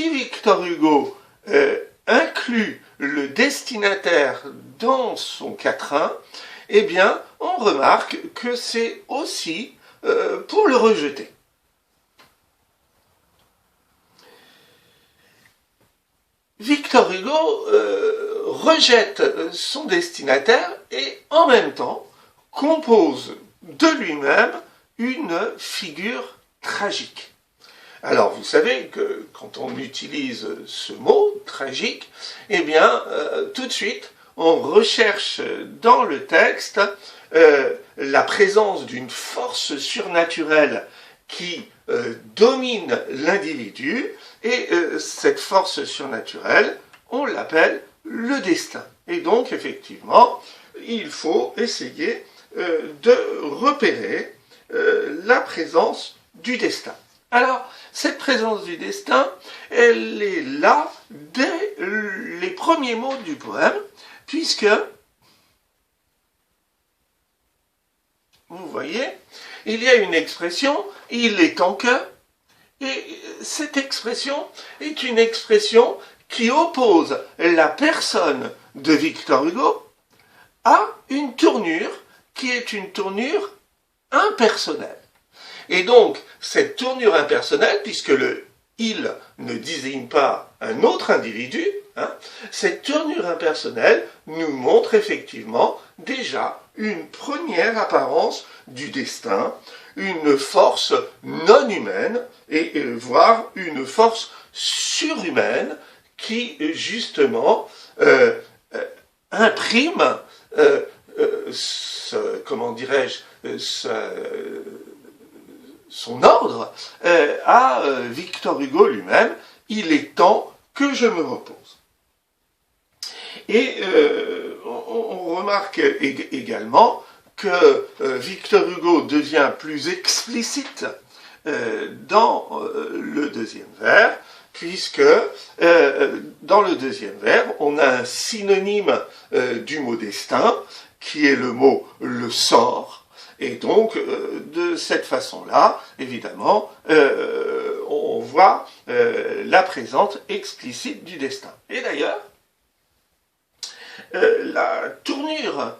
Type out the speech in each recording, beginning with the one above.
si Victor Hugo inclut le destinataire dans son quatrain, eh bien, on remarque que c'est aussi pour le rejeter. Victor Hugo rejette son destinataire et en même temps compose de lui-même une figure tragique. Alors vous savez que quand on utilise ce mot tragique, eh bien tout de suite on recherche dans le texte la présence d'une force surnaturelle qui domine l'individu, et cette force surnaturelle, on l'appelle le destin. Et donc, effectivement, il faut essayer de repérer la présence du destin. Alors, cette présence du destin, elle est là dès les premiers mots du poème, puisque, vous voyez, il y a une expression, il est temps que, et cette expression est une expression qui oppose la personne de Victor Hugo à une tournure qui est une tournure impersonnelle. Et donc, cette tournure impersonnelle, puisque le « il » ne désigne pas un autre individu, cette tournure impersonnelle nous montre effectivement déjà une première apparence du destin, une force non humaine, et voire une force surhumaine qui, justement, imprime, comment dirais-je, son ordre à Victor Hugo lui-même. Il est temps que je me repose. Et on remarque également que Victor Hugo devient plus explicite dans le deuxième vers, puisque dans le deuxième vers, on a un synonyme du mot destin, qui est le mot le sort, et donc de cette façon-là, évidemment, on voit la présence explicite du destin. Et d'ailleurs, la tournure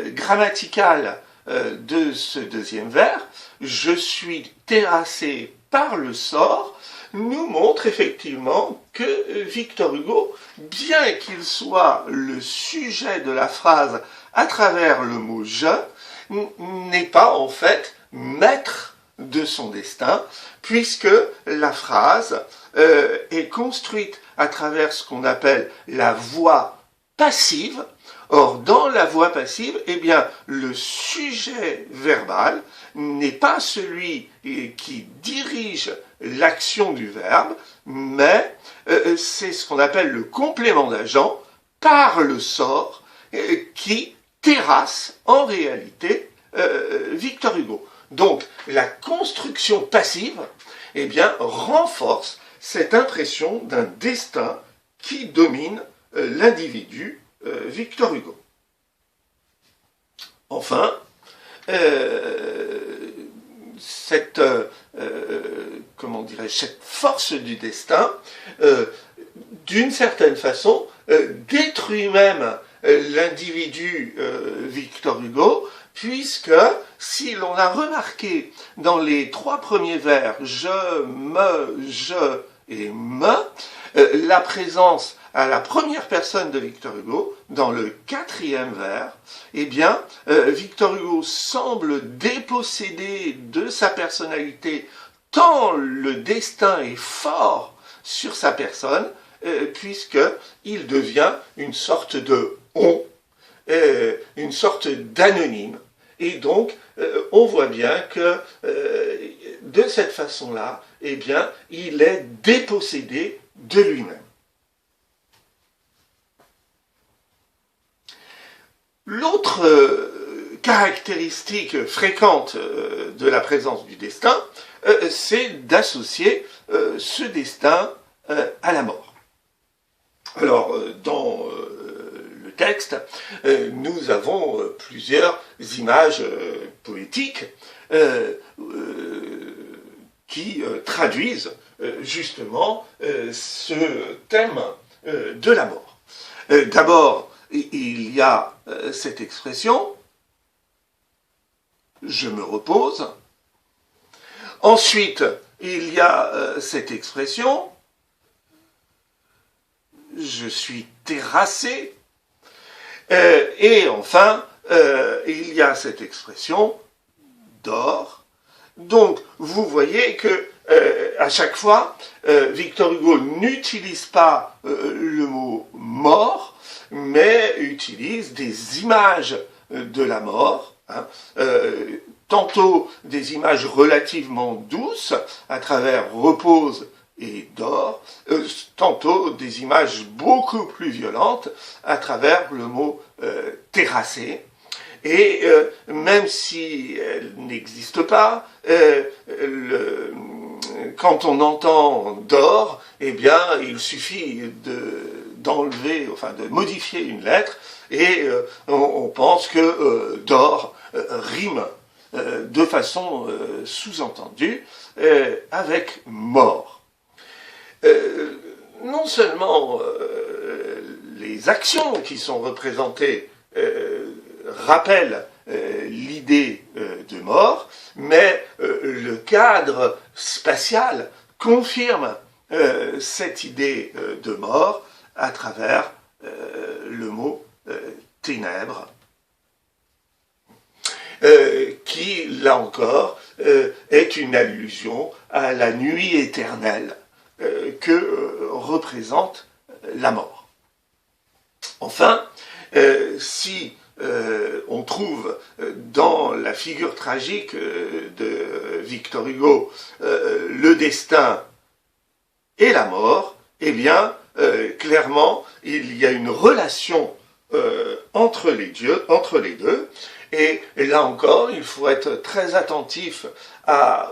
grammaticale de ce deuxième vers, je suis terrassé par le sort, nous montre effectivement que Victor Hugo, bien qu'il soit le sujet de la phrase à travers le mot « je », n'est pas en fait maître de son destin, puisque la phrase est construite à travers ce qu'on appelle la voix passive. Or, dans la voix passive, eh bien, le sujet verbal n'est pas celui qui dirige l'action du verbe, mais c'est ce qu'on appelle le complément d'agent par le sort qui terrasse en réalité Victor Hugo. Donc, la construction passive, eh bien, renforce cette impression d'un destin qui domine l'individu Victor Hugo. Enfin, cette force du destin, d'une certaine façon, détruit même l'individu Victor Hugo, puisque si l'on a remarqué dans les trois premiers vers « je, me » et « me », la présence à la première personne de Victor Hugo, dans le quatrième vers, eh bien, Victor Hugo semble dépossédé de sa personnalité tant le destin est fort sur sa personne, puisqu'il devient une sorte de « on », une sorte d'anonyme. Et donc, on voit bien que de cette façon-là, eh bien, il est dépossédé de lui-même. L'autre caractéristique fréquente de la présence du destin, c'est d'associer ce destin à la mort. Alors, dans le texte, nous avons plusieurs images poétiques qui traduisent justement ce thème de la mort. D'abord, il y a cette expression « je me repose ». Ensuite, il y a cette expression « je suis terrassé ». Et enfin, il y a cette expression « dors ». Donc, vous voyez que à chaque fois, Victor Hugo n'utilise pas le mot « mort », mais utilise des images de la mort, hein, tantôt des images relativement douces, à travers repose et dort, tantôt des images beaucoup plus violentes, à travers le mot terrassé. Et même si elle n'existe pas, quand on entend dort, eh bien, il suffit d'enlever, enfin de modifier une lettre, et on pense que dort rime de façon sous-entendue avec mort. Non seulement les actions qui sont représentées rappellent l'idée de mort, mais le cadre spatial confirme cette idée de mort à travers le mot ténèbres, qui, là encore, est une allusion à la nuit éternelle que représente la mort. Enfin, si on trouve dans la figure tragique de Victor Hugo le destin et la mort, eh bien, clairement, il y a une relation entre les deux, et là encore, il faut être très attentif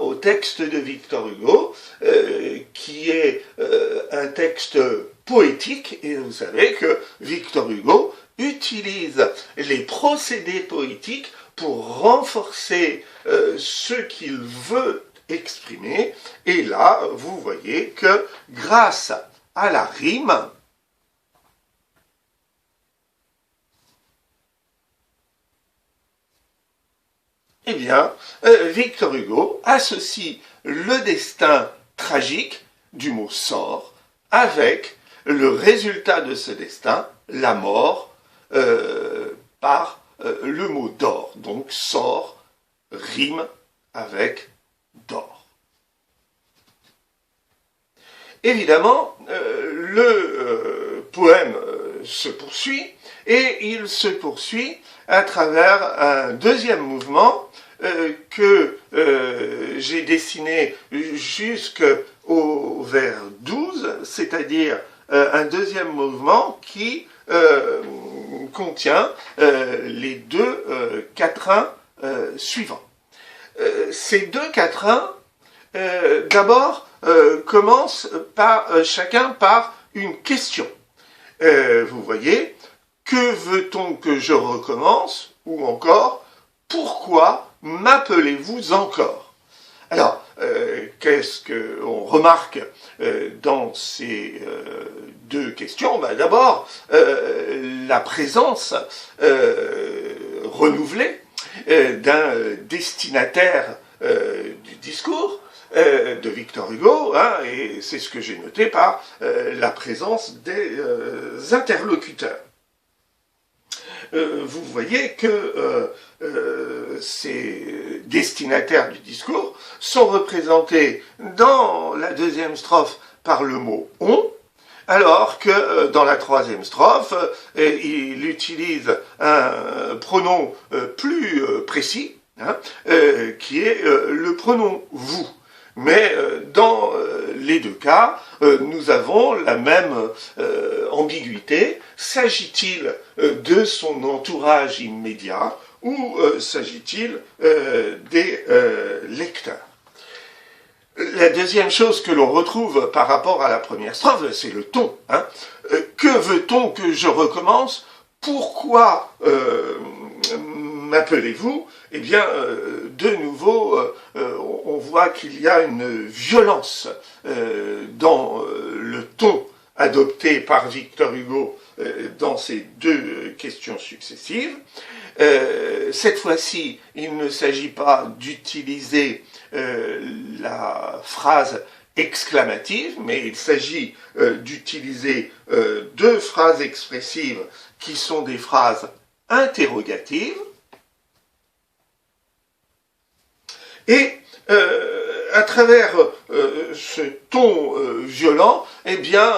au texte de Victor Hugo, qui est un texte poétique, et vous savez que Victor Hugo utilise les procédés poétiques pour renforcer ce qu'il veut exprimer, et là, vous voyez que grâce à la rime, eh bien, Victor Hugo associe le destin tragique du mot sort avec le résultat de ce destin, la mort, par le mot dort. Donc sort rime avec dort. Évidemment, le poème se poursuit, et il se poursuit à travers un deuxième mouvement que j'ai dessiné jusqu'au vers 12, c'est-à-dire un deuxième mouvement qui contient les deux quatrains suivants. Ces deux quatrains, d'abord, commencent chacun par une question. Vous voyez, que veut-on que je recommence? Ou encore, pourquoi m'appelez-vous encore? Alors, qu'est-ce qu'on remarque dans ces deux questions? D'abord, la présence renouvelée d'un destinataire du discours de Victor Hugo, hein, et c'est ce que j'ai noté par la présence des interlocuteurs. Vous voyez que ces destinataires du discours sont représentés dans la deuxième strophe par le mot « on », alors que dans la troisième strophe, il utilise un pronom plus précis, hein, qui est le pronom « vous ». Mais dans les deux cas, nous avons la même ambiguïté. S'agit-il de son entourage immédiat ou s'agit-il des lecteurs? La deuxième chose que l'on retrouve par rapport à la première strophe, c'est le ton. Hein. Que veut-on que je recommence? Pourquoi m'appelez-vous? eh bien, de nouveau, on voit qu'il y a une violence dans le ton adopté par Victor Hugo dans ces deux questions successives. Cette fois-ci, il ne s'agit pas d'utiliser la phrase exclamative, mais il s'agit d'utiliser deux phrases expressives qui sont des phrases interrogatives. Et à travers ce ton violent, eh bien,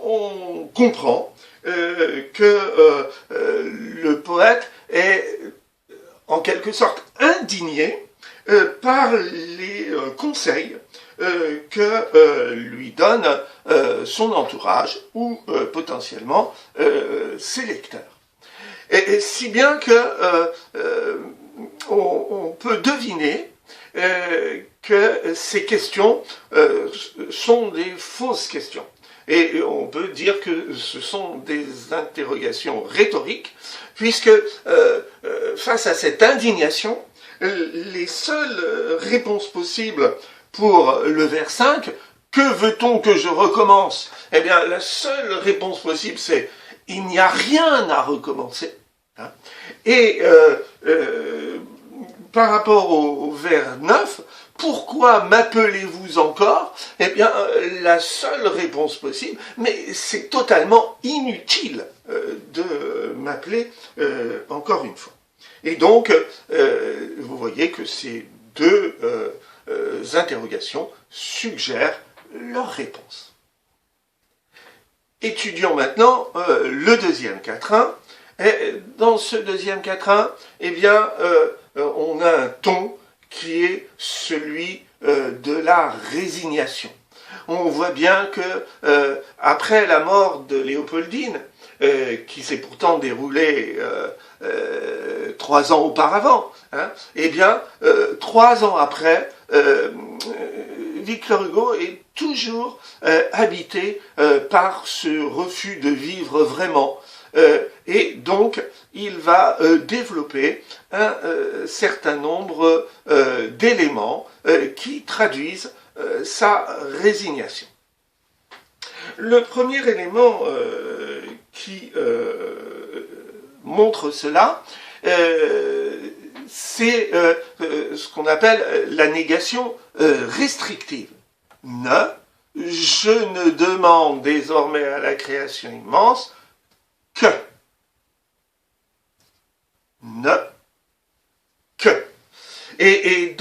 on comprend que le poète est en quelque sorte indigné par les conseils que lui donne son entourage ou potentiellement ses lecteurs. Et si bien que on peut deviner que ces questions sont des fausses questions. Et on peut dire que ce sont des interrogations rhétoriques, puisque face à cette indignation, les seules réponses possibles pour le vers 5, que veut-on que je recommence? Eh bien, la seule réponse possible, c'est il n'y a rien à recommencer. Hein. Et par rapport au vers 9, pourquoi m'appelez-vous encore? Eh bien, la seule réponse possible, mais c'est totalement inutile de m'appeler encore une fois. Et donc, vous voyez que ces deux interrogations suggèrent leur réponse. Étudions maintenant le deuxième quatrain. Et dans ce deuxième quatrain, eh bien, on a un ton qui est celui de la résignation. On voit bien que après la mort de Léopoldine, qui s'est pourtant déroulée 3 ans auparavant, hein, eh bien, 3 ans après, Victor Hugo est toujours habité par ce refus de vivre vraiment. Et donc, il va développer un certain nombre d'éléments qui traduisent sa résignation. Le premier élément qui montre cela, c'est ce qu'on appelle la négation restrictive. Je ne demande désormais à la création immense que. Que. Et